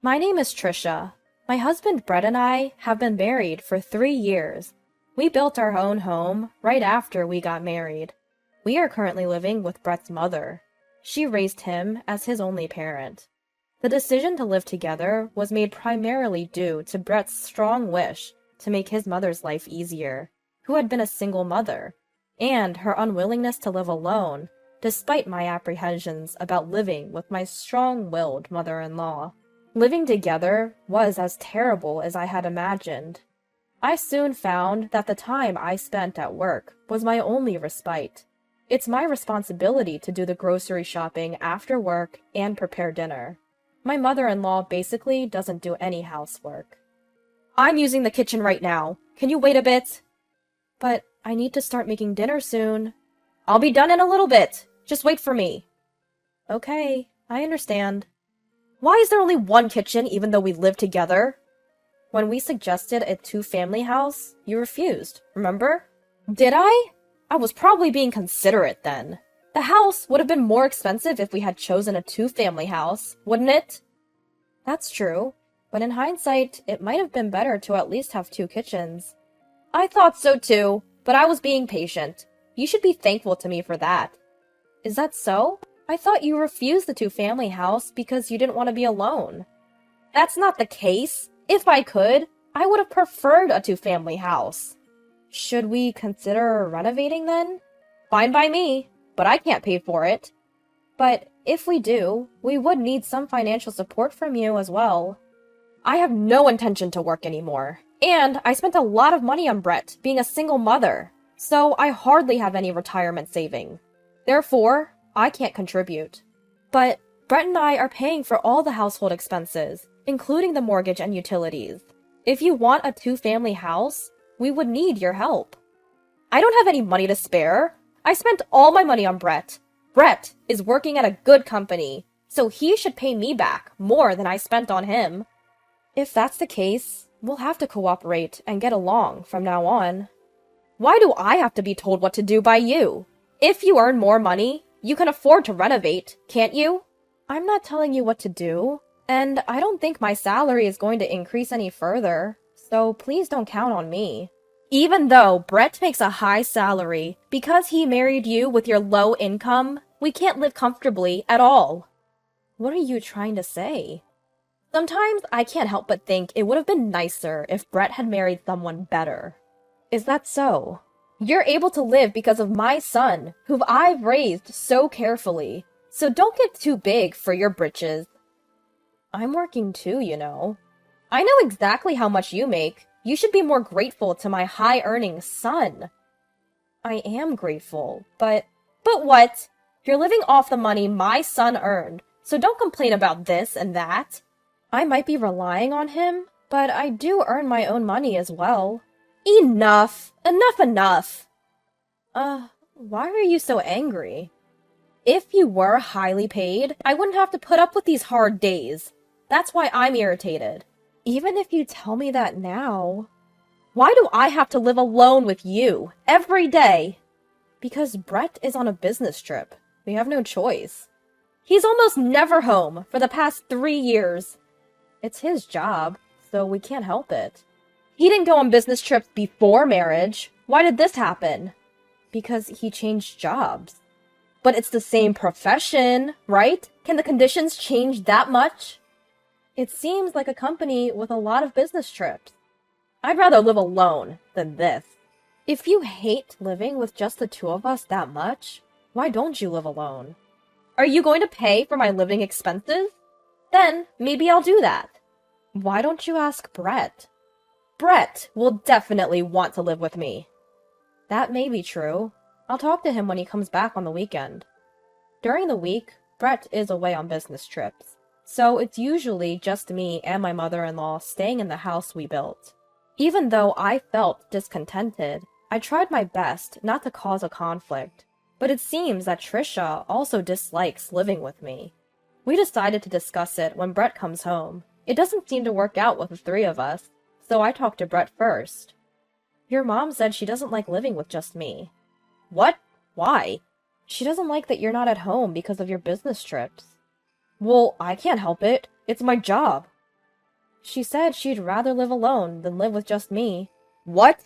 My name is Trisha. My husband Brett and I have been married for 3 years. We built our own home right after we got married. We are currently living with Brett's mother. She raised him as his only parent. The decision to live together was made primarily due to Brett's strong wish to make his mother's life easier, who had been a single mother, and her unwillingness to live alone, despite my apprehensions about living with my strong-willed mother-in-law. Living together was as terrible as I had imagined. I soon found that the time I spent at work was my only respite. It's my responsibility to do the grocery shopping after work and prepare dinner. My mother-in-law basically doesn't do any housework. I'm using the kitchen right now. Can you wait a bit? But I need to start making dinner soon. I'll be done in a little bit. Just wait for me. Okay, I understand. Why is there only one kitchen even though we live together? When we suggested a two-family house, you refused, remember? Did I? I was probably being considerate then. The house would have been more expensive if we had chosen a two-family house, wouldn't it? That's true, but in hindsight, it might have been better to at least have two kitchens. I thought so too, but I was being patient. You should be thankful to me for that. Is that so? I thought you refused the two-family house because you didn't want to be alone. That's not the case. If I could, I would have preferred a two-family house. Should we consider renovating then? Fine by me, but I can't pay for it. But if we do, we would need some financial support from you as well. I have no intention to work anymore, and I spent a lot of money on Brett being a single mother, so I hardly have any retirement saving. Therefore, I can't contribute. But Brett and I are paying for all the household expenses, including the mortgage and utilities. If you want a two-family house, we would need your help. I don't have any money to spare. I spent all my money on Brett. Brett is working at a good company, so he should pay me back more than I spent on him. If that's the case, we'll have to cooperate and get along from now on. Why do I have to be told what to do by you? If you earn more money, you can afford to renovate, can't you? I'm not telling you what to do, and I don't think my salary is going to increase any further, so please don't count on me. Even though Brett makes a high salary, because he married you with your low income, we can't live comfortably at all. What are you trying to say? Sometimes I can't help but think it would have been nicer if Brett had married someone better. Is that so? You're able to live because of my son, who I've raised so carefully, so don't get too big for your britches. I'm working too, you know. I know exactly how much you make. You should be more grateful to my high-earning son. I am grateful, but what? You're living off the money my son earned, so don't complain about this and that. I might be relying on him, but I do earn my own money as well. Enough! Enough! Why are you so angry? If you were highly paid, I wouldn't have to put up with these hard days. That's why I'm irritated. Even if you tell me that now, why do I have to live alone with you every day? Because Brett is on a business trip. We have no choice. He's almost never home for the past 3 years. It's his job, so we can't help it. He didn't go on business trips before marriage. Why did this happen? Because he changed jobs. But it's the same profession, right? Can the conditions change that much? It seems like a company with a lot of business trips. I'd rather live alone than this. If you hate living with just the two of us that much, why don't you live alone? Are you going to pay for my living expenses? Then maybe I'll do that. Why don't you ask Brett? Brett will definitely want to live with me. That may be true. I'll talk to him when he comes back on the weekend. During the week, Brett is away on business trips, so it's usually just me and my mother-in-law staying in the house we built. Even though I felt discontented, I tried my best not to cause a conflict, but it seems that Trisha also dislikes living with me. We decided to discuss it when Brett comes home. It doesn't seem to work out with the three of us, so I talked to Brett first. Your mom said she doesn't like living with just me. What? Why? She doesn't like that you're not at home because of your business trips. Well, I can't help it. It's my job. She said she'd rather live alone than live with just me. What?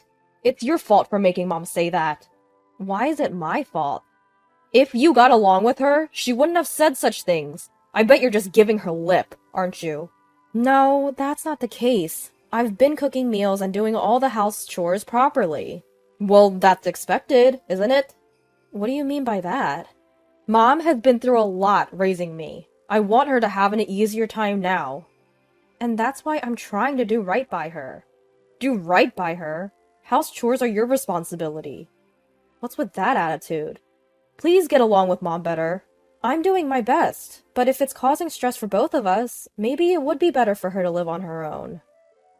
It's your fault for making Mom say that. Why is it my fault? If you got along with her, she wouldn't have said such things. I bet you're just giving her lip, aren't you? No, that's not the case. I've been cooking meals and doing all the house chores properly. Well, that's expected, isn't it? What do you mean by that? Mom has been through a lot raising me. I want her to have an easier time now. And that's why I'm trying to do right by her. Do right by her? House chores are your responsibility. What's with that attitude? Please get along with Mom better. I'm doing my best, but if it's causing stress for both of us, maybe it would be better for her to live on her own.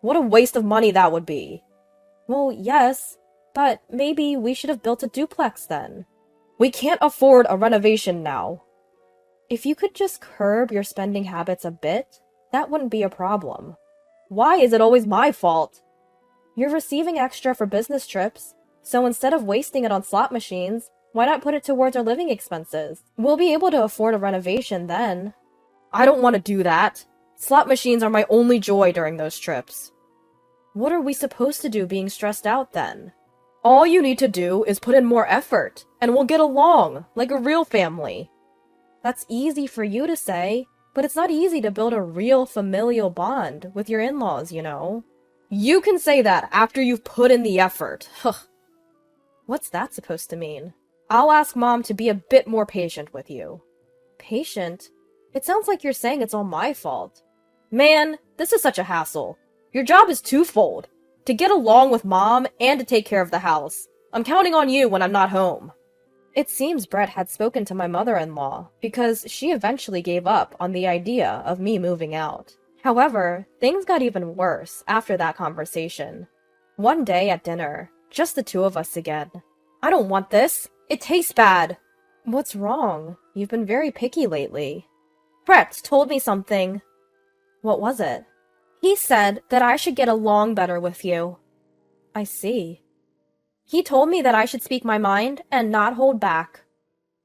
What a waste of money that would be. Well, yes, but maybe we should have built a duplex then. We can't afford a renovation now. If you could just curb your spending habits a bit, that wouldn't be a problem. Why is it always my fault? You're receiving extra for business trips, so instead of wasting it on slot machines, why not put it towards our living expenses? We'll be able to afford a renovation then. I don't want to do that. Slot machines are my only joy during those trips. What are we supposed to do being stressed out then? All you need to do is put in more effort, and we'll get along, like a real family. That's easy for you to say, but it's not easy to build a real familial bond with your in-laws, you know. You can say that after you've put in the effort. What's that supposed to mean? I'll ask Mom to be a bit more patient with you. Patient? It sounds like you're saying it's all my fault. Man, this is such a hassle. Your job is twofold. To get along with Mom and to take care of the house. I'm counting on you when I'm not home. It seems Brett had spoken to my mother-in-law because she eventually gave up on the idea of me moving out. However, things got even worse after that conversation. One day at dinner, just the two of us again. I don't want this. It tastes bad. What's wrong? You've been very picky lately. Brett told me something. What was it? He said that I should get along better with you. I see. He told me that I should speak my mind and not hold back.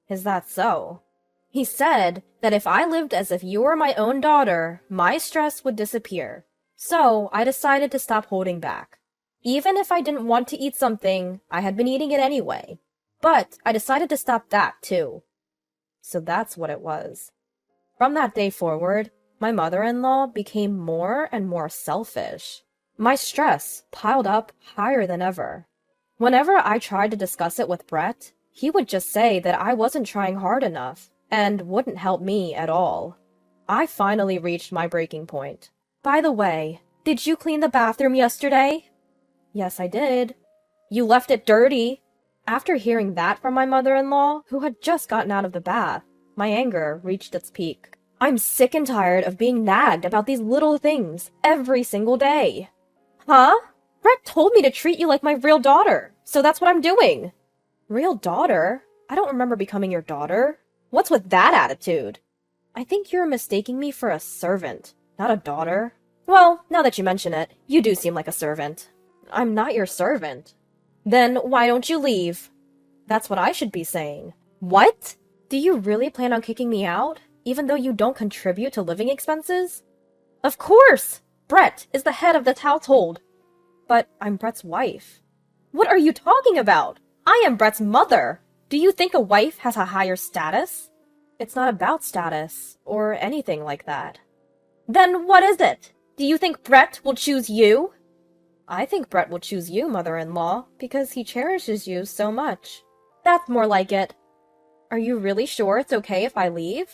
Is that so? He said that if I lived as if you were my own daughter, my stress would disappear. So I decided to stop holding back. Even if I didn't want to eat something, I had been eating it anyway. But I decided to stop that too. So that's what it was. From that day forward, my mother-in-law became more and more selfish. My stress piled up higher than ever. Whenever I tried to discuss it with Brett, he would just say that I wasn't trying hard enough and wouldn't help me at all. I finally reached my breaking point. By the way, did you clean the bathroom yesterday? Yes, I did. You left it dirty. After hearing that from my mother-in-law, who had just gotten out of the bath, my anger reached its peak. I'm sick and tired of being nagged about these little things every single day. Huh? Brett told me to treat you like my real daughter, so that's what I'm doing. Real daughter? I don't remember becoming your daughter. What's with that attitude? I think you're mistaking me for a servant, not a daughter. Well, now that you mention it, you do seem like a servant. I'm not your servant. Then why don't you leave? That's what I should be saying. What? Do you really plan on kicking me out, even though you don't contribute to living expenses? Of course! Brett is the head of this household. But I'm Brett's wife. What are you talking about? I am Brett's mother. Do you think a wife has a higher status? It's not about status, or anything like that. Then what is it? Do you think Brett will choose you? I think Brett will choose you, mother-in-law, because he cherishes you so much. That's more like it. Are you really sure it's okay if I leave?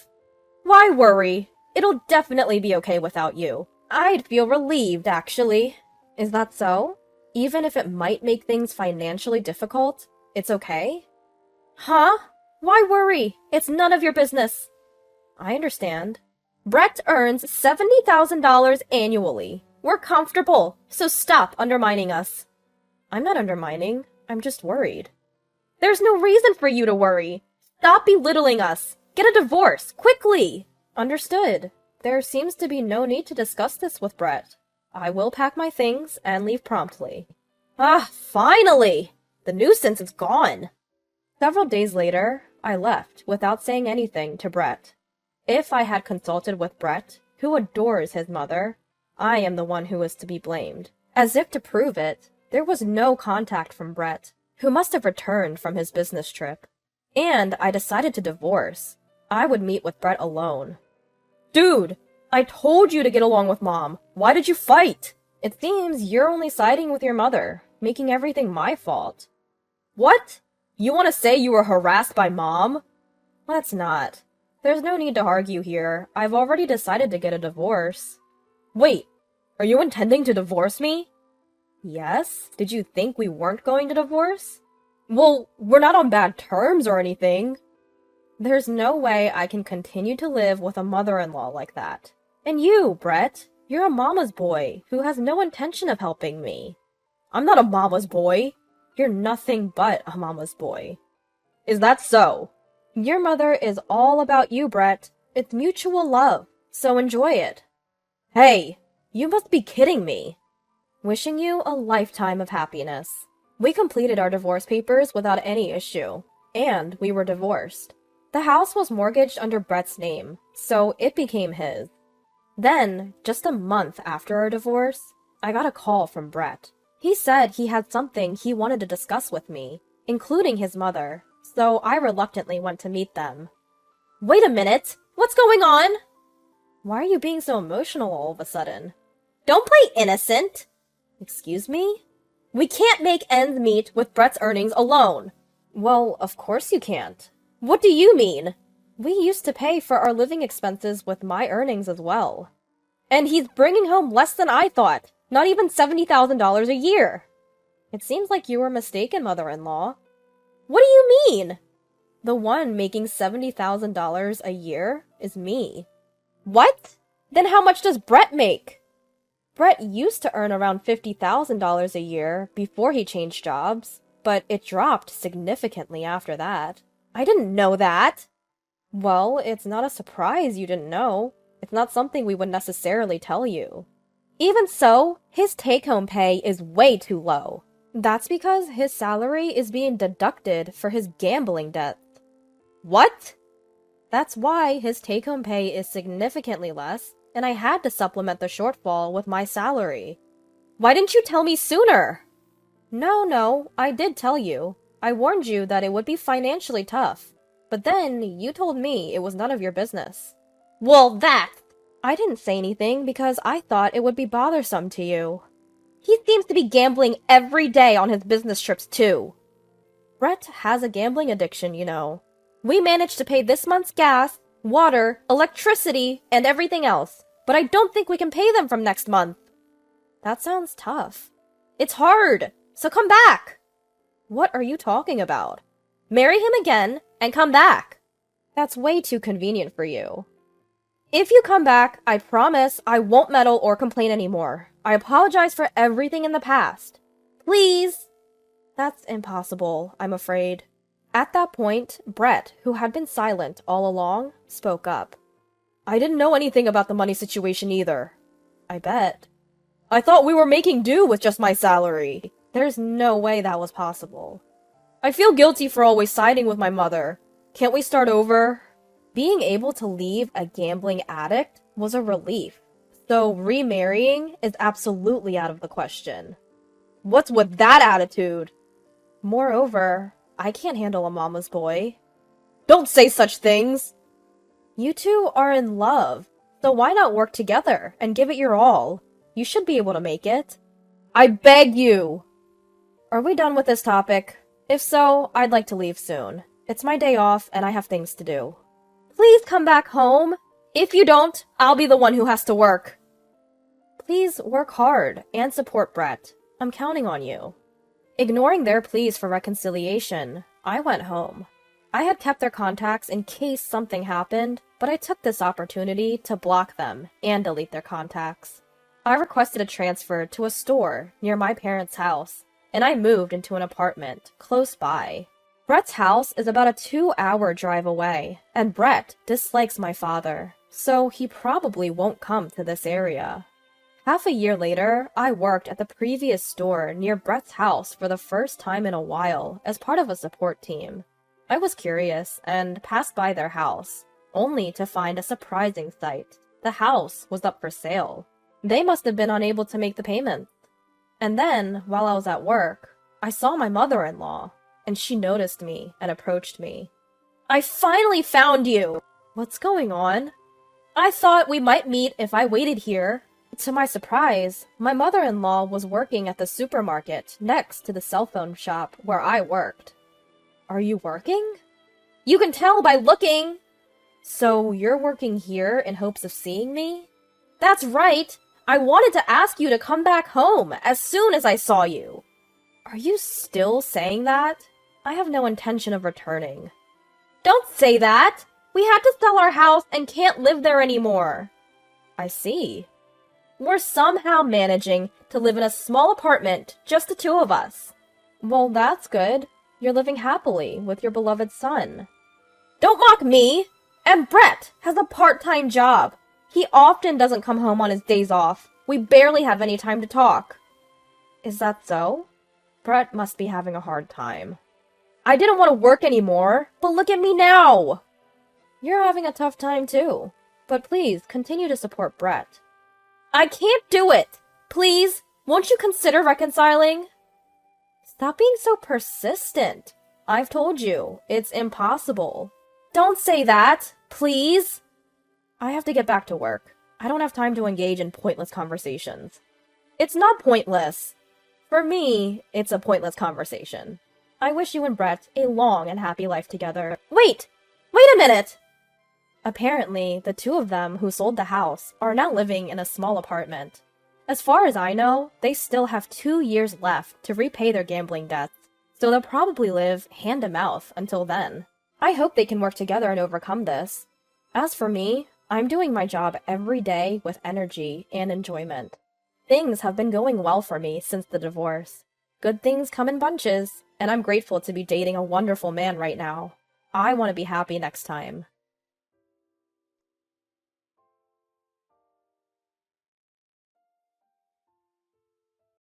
Why worry? It'll definitely be okay without you. I'd feel relieved, actually. Is that so? Even if it might make things financially difficult, it's okay? Huh? Why worry? It's none of your business. I understand. Brett earns $70,000 annually. We're comfortable, so stop undermining us. I'm not undermining. I'm just worried. There's no reason for you to worry. Stop belittling us. Get a divorce, quickly. Understood. There seems to be no need to discuss this with Brett. I will pack my things and leave promptly. Ah, finally! The nuisance is gone. Several days later, I left without saying anything to Brett. If I had consulted with Brett, who adores his mother, I am the one who is to be blamed. As if to prove it, there was no contact from Brett, who must have returned from his business trip. And I decided to divorce. I would meet with Brett alone. Dude, I told you to get along with Mom. Why did you fight? It seems you're only siding with your mother, making everything my fault. What? You want to say you were harassed by Mom? Let's not. There's no need to argue here. I've already decided to get a divorce. Wait, are you intending to divorce me? Yes? Did you think we weren't going to divorce? Well, we're not on bad terms or anything. There's no way I can continue to live with a mother-in-law like that. And you, Brett, you're a mama's boy who has no intention of helping me. I'm not a mama's boy. You're nothing but a mama's boy. Is that so? Your mother is all about you, Brett. It's mutual love, so enjoy it. Hey, you must be kidding me. Wishing you a lifetime of happiness. We completed our divorce papers without any issue, and we were divorced. The house was mortgaged under Brett's name, so it became his. Then, just a month after our divorce, I got a call from Brett. He said he had something he wanted to discuss with me, including his mother, so I reluctantly went to meet them. Wait a minute! What's going on? Why are you being so emotional all of a sudden? Don't play innocent! Excuse me? We can't make ends meet with Brett's earnings alone. Well, of course you can't. What do you mean? We used to pay for our living expenses with my earnings as well. And he's bringing home less than I thought. Not even $70,000 a year. It seems like you were mistaken, mother-in-law. What do you mean? The one making $70,000 a year is me. What? Then how much does Brett make? Brett used to earn around $50,000 a year before he changed jobs, but it dropped significantly after that. I didn't know that. Well, it's not a surprise you didn't know. It's not something we would necessarily tell you. Even so, his take-home pay is way too low. That's because his salary is being deducted for his gambling debts. What? That's why his take-home pay is significantly less, and I had to supplement the shortfall with my salary. Why didn't you tell me sooner? No, I did tell you. I warned you that it would be financially tough. But then, you told me it was none of your business. Well, I didn't say anything because I thought it would be bothersome to you. He seems to be gambling every day on his business trips, too. Brett has a gambling addiction, you know. We managed to pay this month's gas, water, electricity, and everything else, but I don't think we can pay them from next month. That sounds tough. It's hard, so come back. What are you talking about? Marry him again and come back. That's way too convenient for you. If you come back, I promise I won't meddle or complain anymore. I apologize for everything in the past. Please! That's impossible, I'm afraid. At that point, Brett, who had been silent all along, spoke up. I didn't know anything about the money situation either. I bet. I thought we were making do with just my salary. There's no way that was possible. I feel guilty for always siding with my mother. Can't we start over? Being able to leave a gambling addict was a relief, so remarrying is absolutely out of the question. What's with that attitude? Moreover, I can't handle a mama's boy. Don't say such things! You two are in love, so why not work together and give it your all? You should be able to make it. I beg you! Are we done with this topic? If so, I'd like to leave soon. It's my day off and I have things to do. Please come back home. If you don't, I'll be the one who has to work. Please work hard and support Brett. I'm counting on you. Ignoring their pleas for reconciliation, I went home. I had kept their contacts in case something happened, but I took this opportunity to block them and delete their contacts. I requested a transfer to a store near my parents' house, and I moved into an apartment close by. Brett's house is about a 2-hour drive away, and Brett dislikes my father, so he probably won't come to this area. Half a year later, I worked at the previous store near Brett's house for the first time in a while as part of a support team. I was curious and passed by their house, only to find a surprising sight. The house was up for sale. They must have been unable to make the payment. And then, while I was at work, I saw my mother-in-law, and she noticed me and approached me. I finally found you! What's going on? I thought we might meet if I waited here. To my surprise, my mother-in-law was working at the supermarket next to the cell phone shop where I worked. Are you working? You can tell by looking! So you're working here in hopes of seeing me? That's right! I wanted to ask you to come back home as soon as I saw you. Are you still saying that? I have no intention of returning. Don't say that! We had to sell our house and can't live there anymore. I see. We're somehow managing to live in a small apartment, just the two of us. Well, that's good. You're living happily with your beloved son. Don't mock me! And Brett has a part-time job. He often doesn't come home on his days off. We barely have any time to talk. Is that so? Brett must be having a hard time. I didn't want to work anymore, but look at me now! You're having a tough time too. But please, continue to support Brett. I can't do it! Please, won't you consider reconciling? Stop being so persistent. I've told you, it's impossible. Don't say that, please! I have to get back to work. I don't have time to engage in pointless conversations. It's not pointless. For me, it's a pointless conversation. I wish you and Brett a long and happy life together. Wait! Wait a minute! Apparently, the two of them who sold the house are now living in a small apartment. As far as I know, they still have 2 years left to repay their gambling debts, so they'll probably live hand-to-mouth until then. I hope they can work together and overcome this. As for me, I'm doing my job every day with energy and enjoyment. Things have been going well for me since the divorce. Good things come in bunches, and I'm grateful to be dating a wonderful man right now. I want to be happy next time.